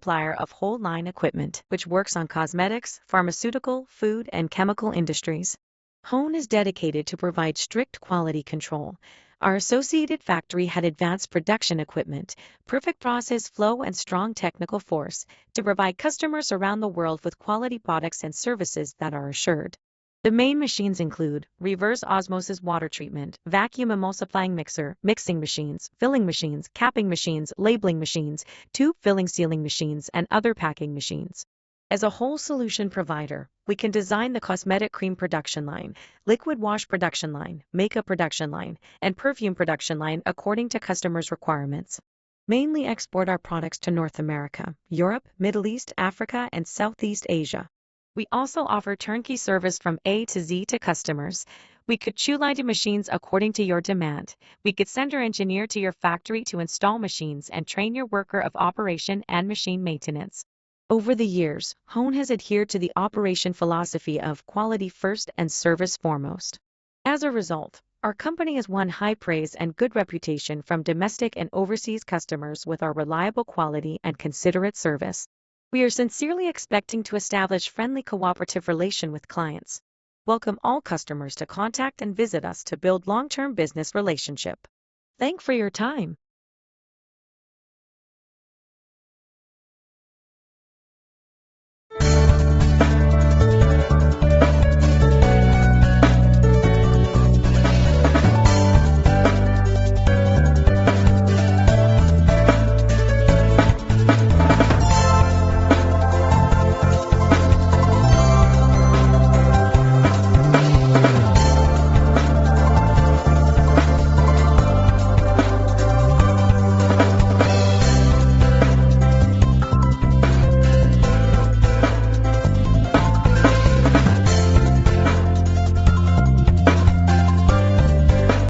supplier of whole line equipment, which works on cosmetics, pharmaceutical, food, and chemical industries. Hone is dedicated to provide strict quality control. Our associated factory had advanced production equipment, perfect process flow, and strong technical force to provide customers around the world with quality products and services that are assured. The main machines include reverse osmosis water treatment, vacuum emulsifying mixer, mixing machines, filling machines, capping machines, labeling machines, tube filling sealing machines, and other packing machines. As a whole solution provider, we can design the cosmetic cream production line, liquid wash production line, makeup production line, and perfume production line according to customers' requirements. Mainly export our products to North America, Europe, Middle East, Africa, and Southeast Asia. We also offer turnkey service from A to Z to customers. We could choose the machines according to your demand. We could send our engineer to your factory to install machines and train your worker of operation and machine maintenance. Over the years, Hone has adhered to the operation philosophy of quality first and service foremost. As a result, our company has won high praise and good reputation from domestic and overseas customers with our reliable quality and considerate service. We are sincerely expecting to establish friendly cooperative relation with clients. Welcome all customers to contact and visit us to build long-term business relationship. Thank for your time.